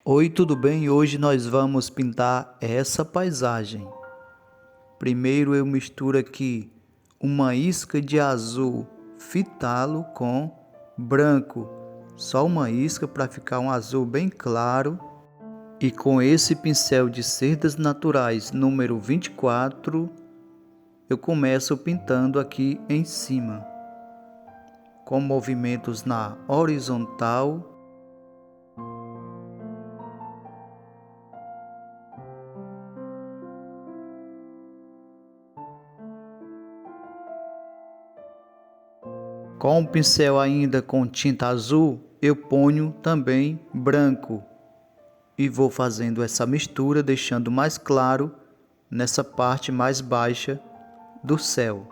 Oi, tudo bem? Hoje nós vamos pintar essa paisagem. Primeiro eu misturo aqui uma isca de azul fitalo com branco. Só uma isca para ficar um azul bem claro. E com esse pincel de cerdas naturais número 24, eu começo pintando aqui em cima, com movimentos na horizontal. Com o pincel ainda com tinta azul, eu ponho também branco e vou fazendo essa mistura, deixando mais claro nessa parte mais baixa do céu.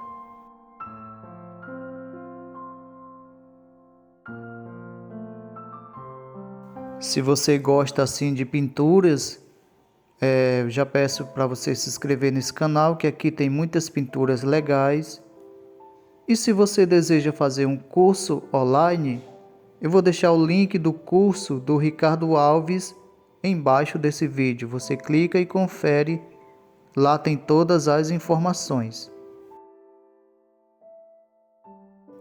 Se você gosta assim de pinturas, já peço para você se inscrever nesse canal, que aqui tem muitas pinturas legais. E se você deseja fazer um curso online, eu vou deixar o link do curso do Ricardo Alves embaixo desse vídeo. Você clica e confere, lá tem todas as informações.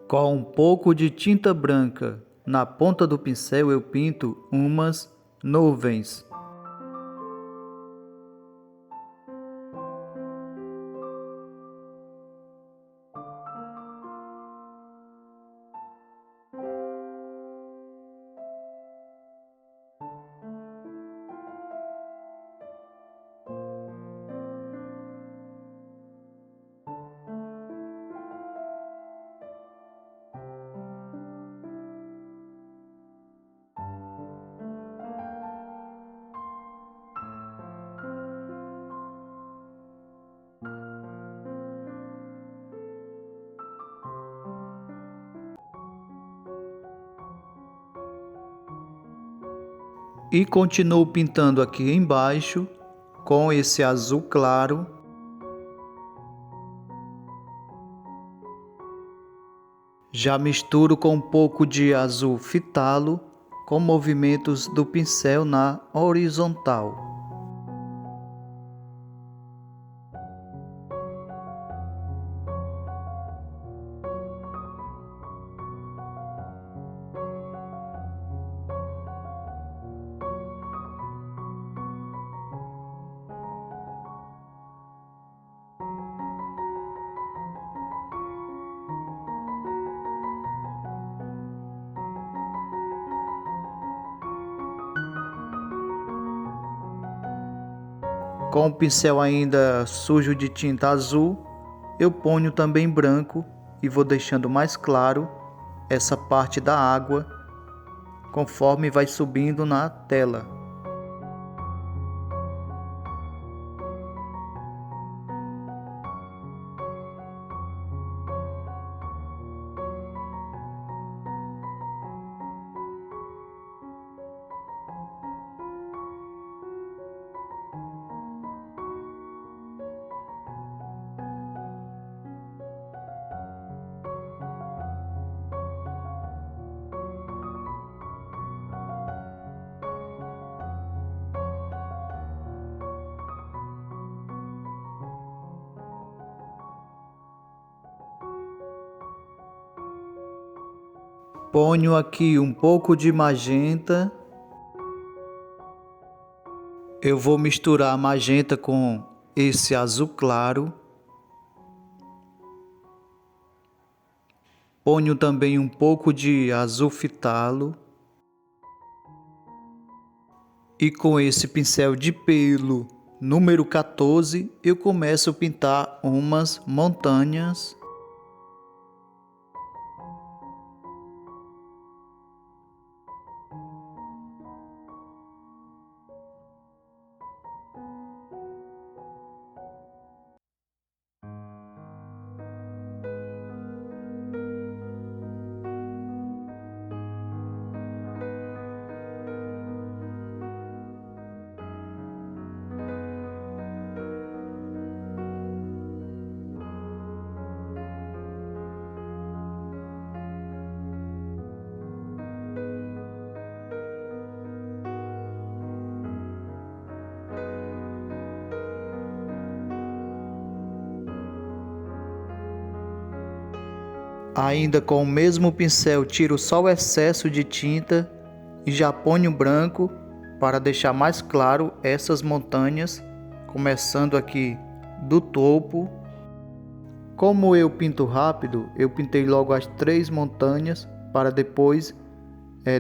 Com um pouco de tinta branca na ponta do pincel eu pinto umas nuvens. E continuo pintando aqui embaixo com esse azul claro. Já misturo com um pouco de azul fitalo com movimentos do pincel na horizontal. Com o pincel ainda sujo de tinta azul, eu ponho também branco e vou deixando mais claro essa parte da água conforme vai subindo na tela. Ponho aqui um pouco de magenta. Eu vou misturar a magenta com esse azul claro. Ponho também um pouco de azul fitalo. E com esse pincel de pelo número 14, eu começo a pintar umas montanhas. Ainda com o mesmo pincel, tiro só o excesso de tinta e já ponho branco para deixar mais claro essas montanhas, começando aqui do topo. Como eu pinto rápido, eu pintei logo as 3 montanhas para depois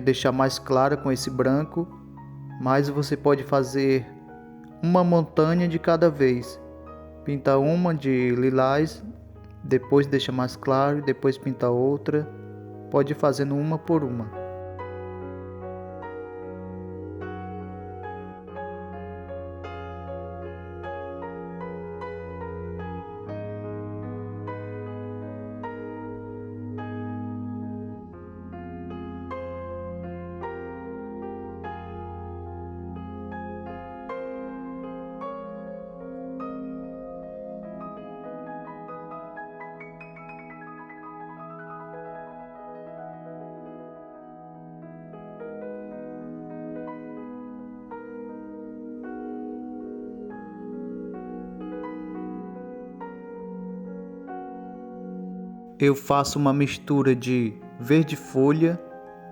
deixar mais clara com esse branco, mas você pode fazer uma montanha de cada vez. Pinta uma de lilás, depois deixa mais claro, depois pinta outra. Pode ir fazendo uma por uma. Eu faço uma mistura de verde folha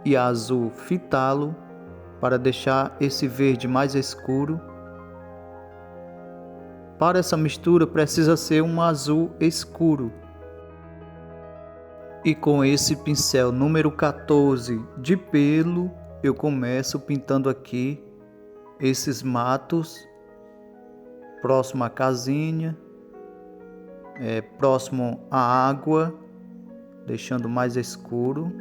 e azul fitalo para deixar esse verde mais escuro. Para essa mistura precisa ser um azul escuro. E com esse pincel número 14 de pelo, eu começo pintando aqui esses matos próximo à casinha, próximo à água, deixando mais escuro.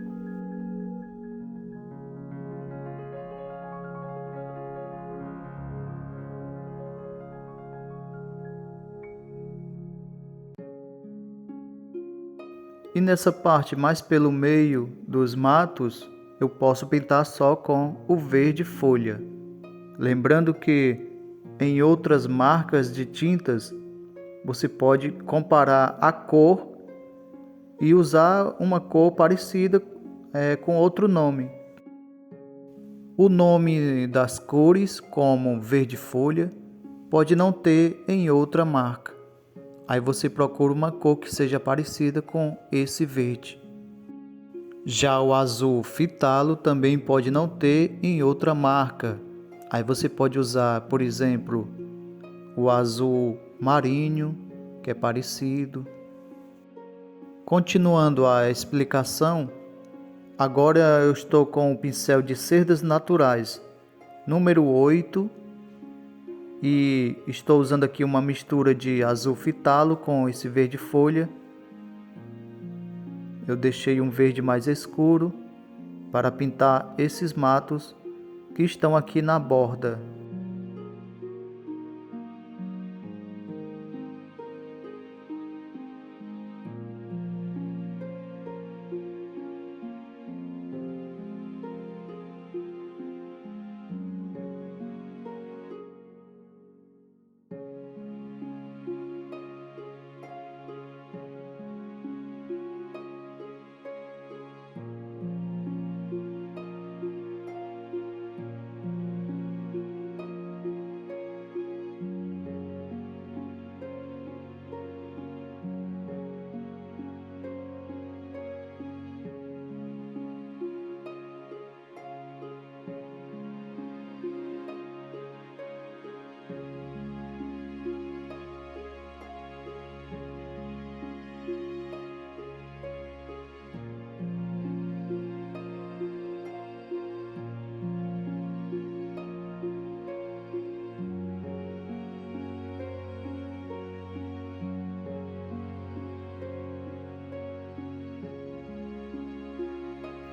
E nessa parte mais pelo meio dos matos, eu posso pintar só com o verde folha. Lembrando que em outras marcas de tintas, você pode comparar a cor e usar uma cor parecida com outro nome. O nome das cores, como verde folha, pode não ter em outra marca. Aí você procura uma cor que seja parecida com esse verde. Já o azul fitalo também pode não ter em outra marca. Aí você pode usar, por exemplo, o azul marinho, que é parecido. Continuando a explicação, agora eu estou com o pincel de cerdas naturais, número 8, e estou usando aqui uma mistura de azul fitalo com esse verde folha. Eu deixei um verde mais escuro para pintar esses matos que estão aqui na borda.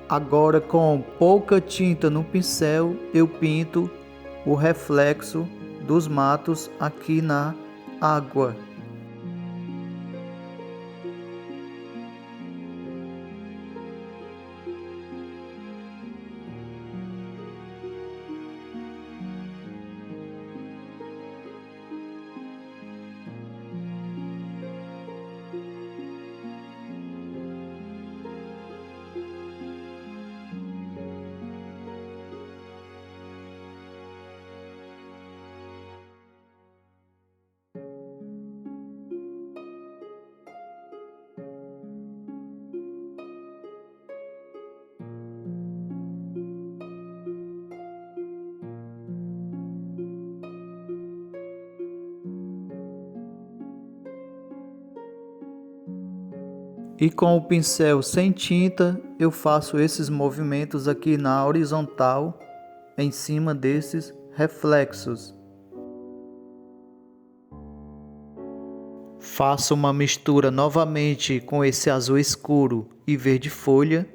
Agora, com pouca tinta no pincel, eu pinto o reflexo dos matos aqui na água. E com o pincel sem tinta, eu faço esses movimentos aqui na horizontal, em cima desses reflexos. Faço uma mistura novamente com esse azul escuro e verde folha.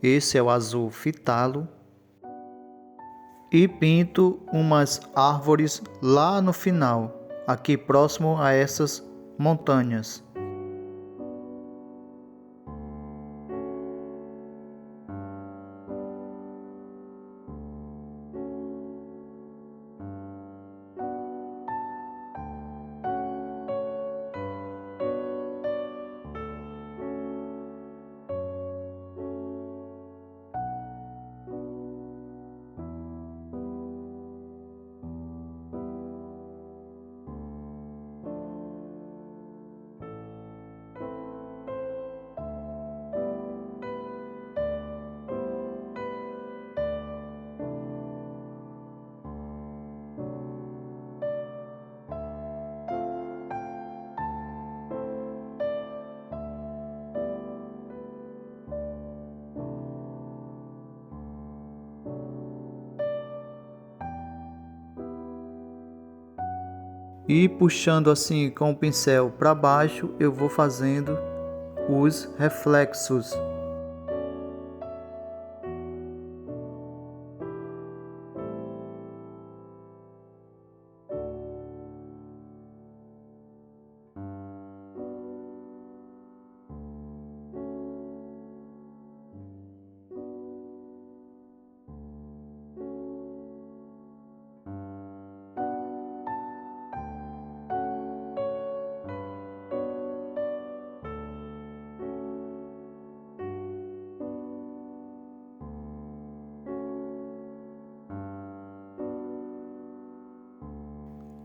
Esse é o azul fitalo. E pinto umas árvores lá no final, aqui próximo a essas montanhas. E puxando assim com o pincel para baixo, eu vou fazendo os reflexos.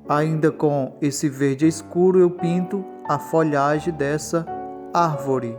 Ainda com esse verde escuro, eu pinto a folhagem dessa árvore.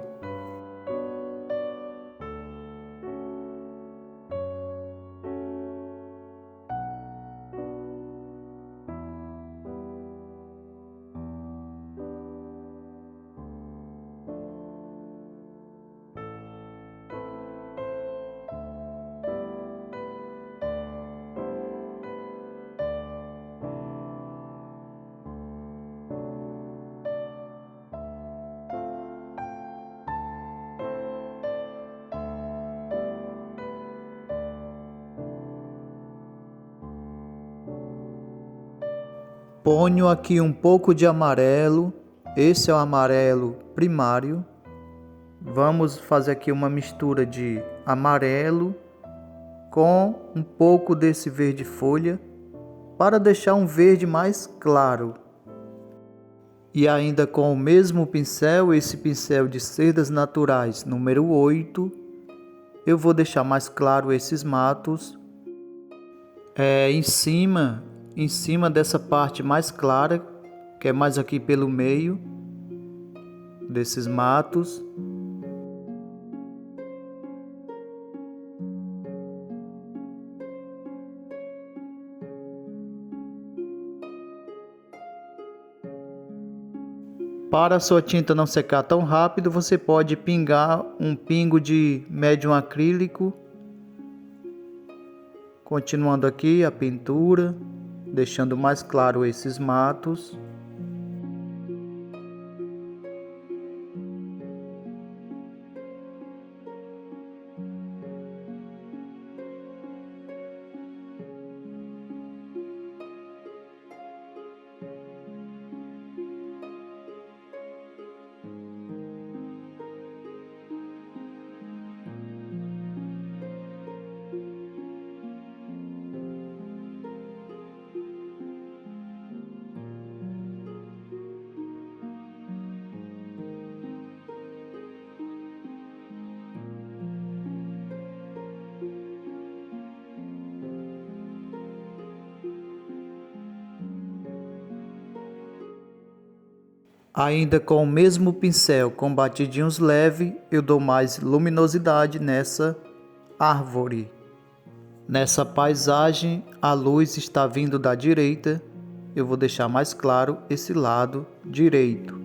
Ponho aqui um pouco de amarelo, esse é o amarelo primário. Vamos fazer aqui uma mistura de amarelo com um pouco desse verde folha, para deixar um verde mais claro. E ainda com o mesmo pincel, esse pincel de cerdas naturais número 8, eu vou deixar mais claro esses matos em cima dessa parte mais clara, que é mais aqui pelo meio desses matos. Para a sua tinta não secar tão rápido, você pode pingar um pingo de médium acrílico. Continuando aqui a pintura, deixando mais claro esses matos. Ainda com o mesmo pincel, com batidinhos leves, eu dou mais luminosidade nessa árvore. Nessa paisagem, a luz está vindo da direita, eu vou deixar mais claro esse lado direito.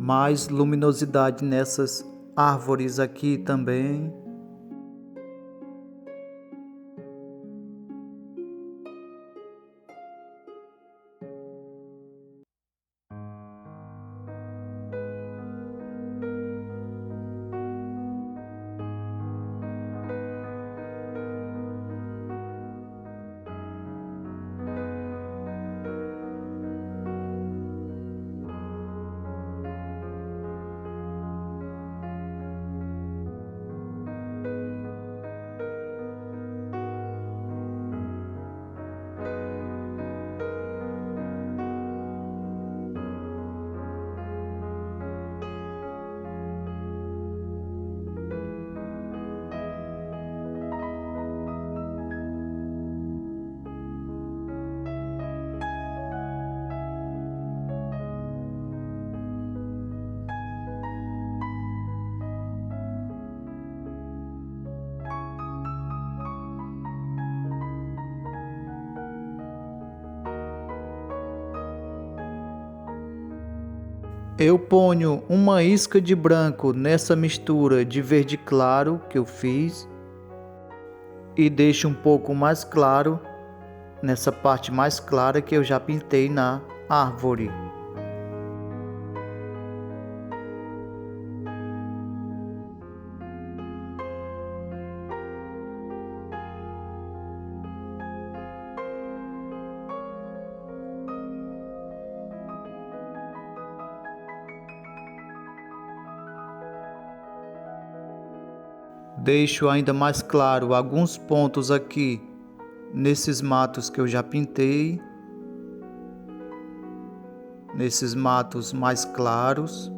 mais luminosidade nessas árvores aqui também. Eu ponho uma isca de branco nessa mistura de verde claro que eu fiz e deixo um pouco mais claro nessa parte mais clara que eu já pintei na árvore. Deixo ainda mais claro alguns pontos aqui nesses matos que eu já pintei, nesses matos mais claros.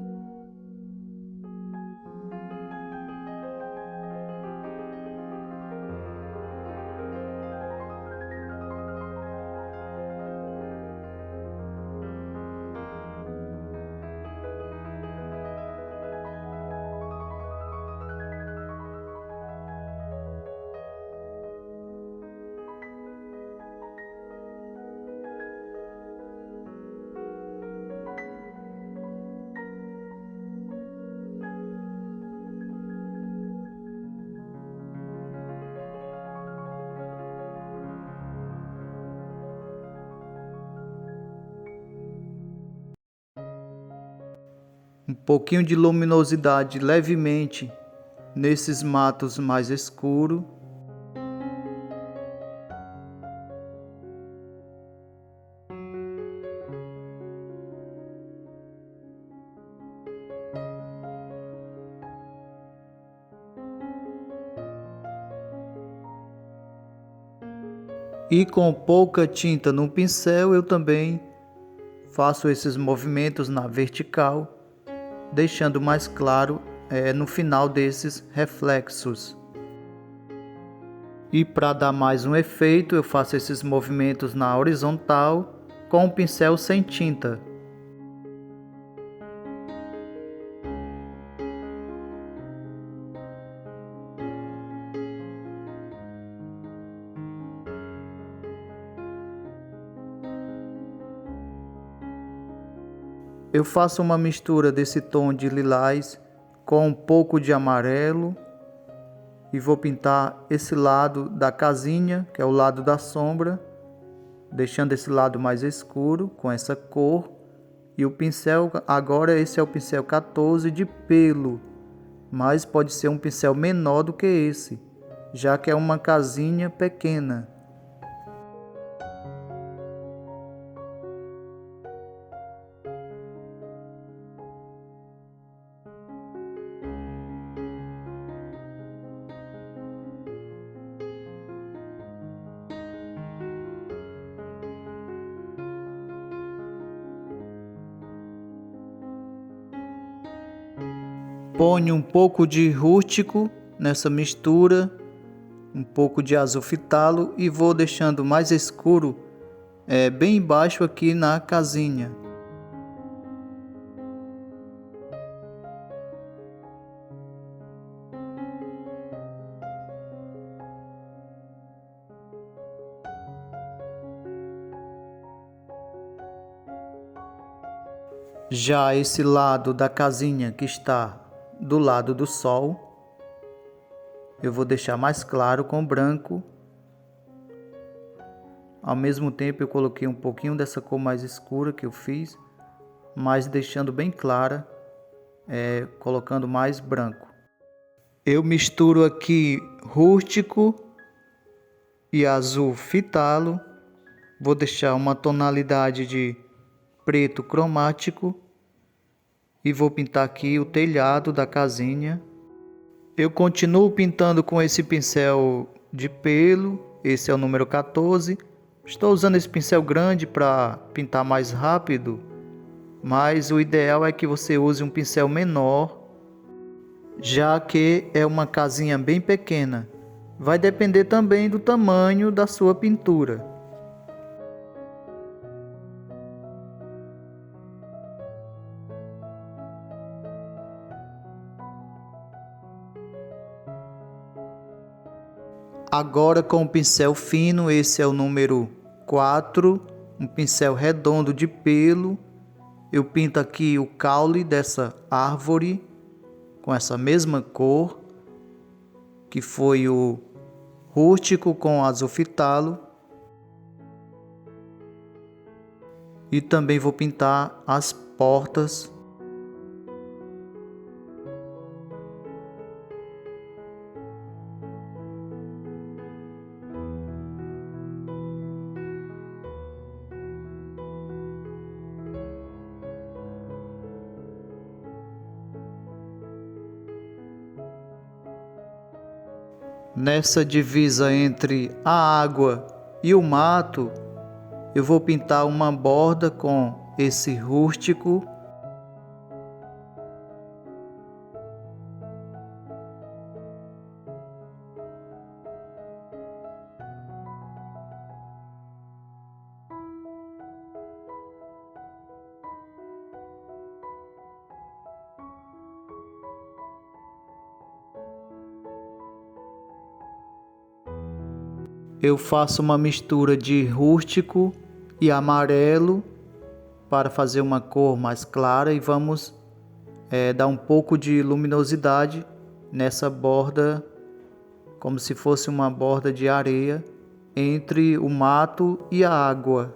Um pouquinho de luminosidade levemente nesses matos mais escuros. E com pouca tinta no pincel eu também faço esses movimentos na vertical, deixando mais claro no final desses reflexos. E para dar mais um efeito, eu faço esses movimentos na horizontal com o pincel sem tinta. Eu faço uma mistura desse tom de lilás com um pouco de amarelo e vou pintar esse lado da casinha, que é o lado da sombra, deixando esse lado mais escuro com essa cor. E o pincel, agora esse é o pincel 14 de pelo, mas pode ser um pincel menor do que esse, já que é uma casinha pequena. Ponho um pouco de rústico nessa mistura, um pouco de azul fitalo e vou deixando mais escuro bem embaixo aqui na casinha. Já esse lado da casinha que está do lado do sol, eu vou deixar mais claro com branco. Ao mesmo tempo eu coloquei um pouquinho dessa cor mais escura que eu fiz, mas deixando bem clara, colocando mais branco. Eu misturo aqui rústico e azul fitalo. Vou deixar uma tonalidade de preto cromático e vou pintar aqui o telhado da casinha. Eu continuo pintando com esse pincel de pelo, esse é o número 14. Estou usando esse pincel grande para pintar mais rápido, mas o ideal é que você use um pincel menor, já que é uma casinha bem pequena. Vai depender também do tamanho da sua pintura. Agora com o pincel fino, esse é o número 4, um pincel redondo de pelo. Eu pinto aqui o caule dessa árvore com essa mesma cor, que foi o rústico com azul fitalo. E também vou pintar as portas. Nessa divisa entre a água e o mato, eu vou pintar uma borda com esse rústico. Eu faço uma mistura de rústico e amarelo para fazer uma cor mais clara e vamos dar um pouco de luminosidade nessa borda, como se fosse uma borda de areia entre o mato e a água.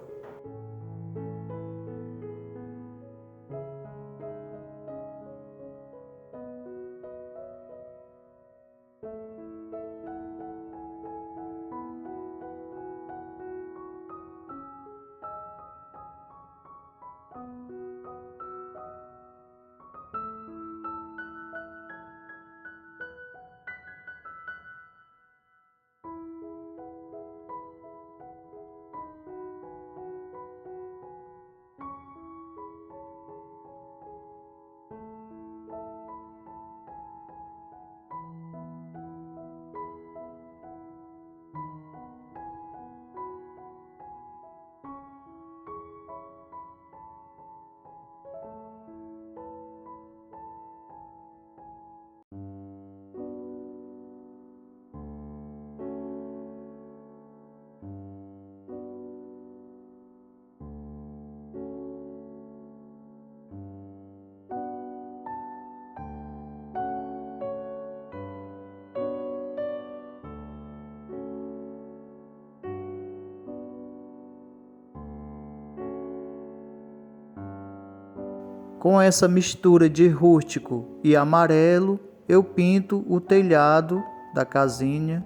Com essa mistura de rústico e amarelo, eu pinto o telhado da casinha.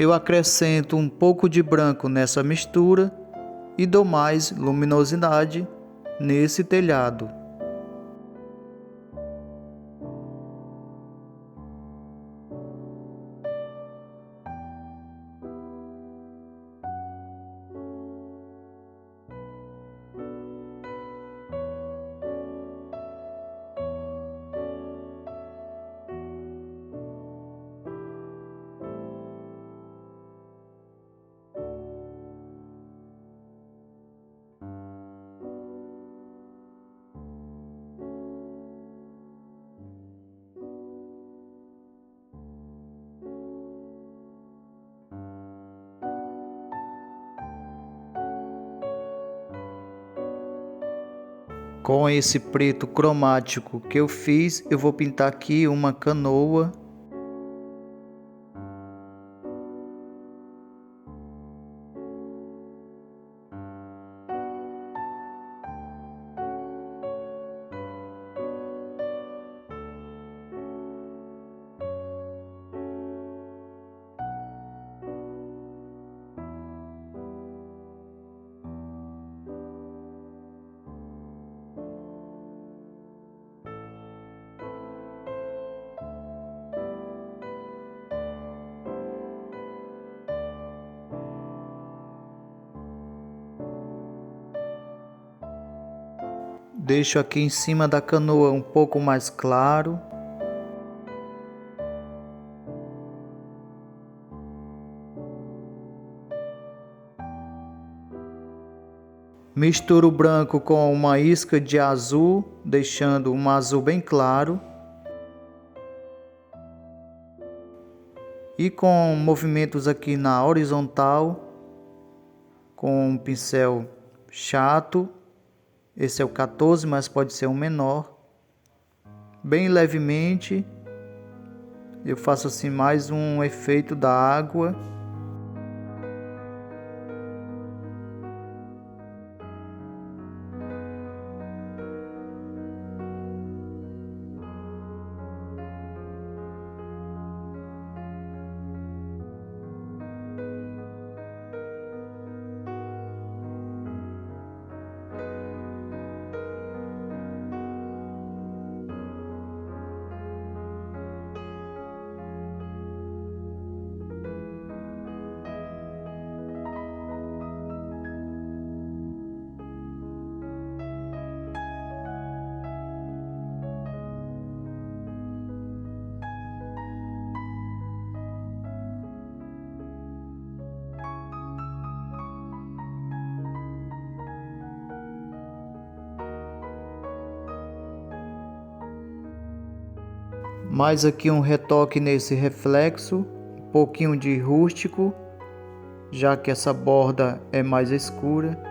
Eu acrescento um pouco de branco nessa mistura e dou mais luminosidade nesse telhado. Com esse preto cromático que eu fiz, eu vou pintar aqui uma canoa. Deixo aqui em cima da canoa um pouco mais claro. Misturo o branco com uma isca de azul, deixando um azul bem claro. E com movimentos aqui na horizontal, com um pincel chato. Esse é o 14, mas pode ser um menor. Bem levemente, eu faço assim mais um efeito da água. Mais aqui um retoque nesse reflexo, um pouquinho de rústico, já que essa borda é mais escura.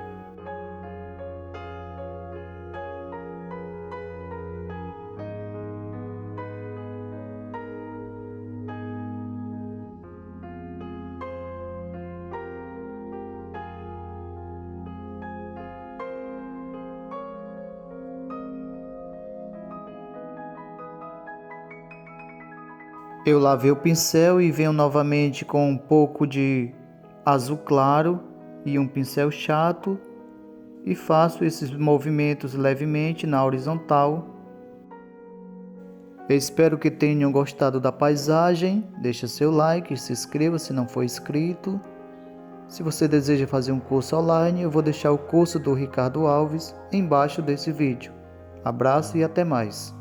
Eu lavei o pincel e venho novamente com um pouco de azul claro e um pincel chato e faço esses movimentos levemente na horizontal. Eu espero que tenham gostado da paisagem. Deixa seu like, se inscreva se não for inscrito. Se você deseja fazer um curso online, eu vou deixar o curso do Ricardo Alves embaixo desse vídeo. Abraço e até mais.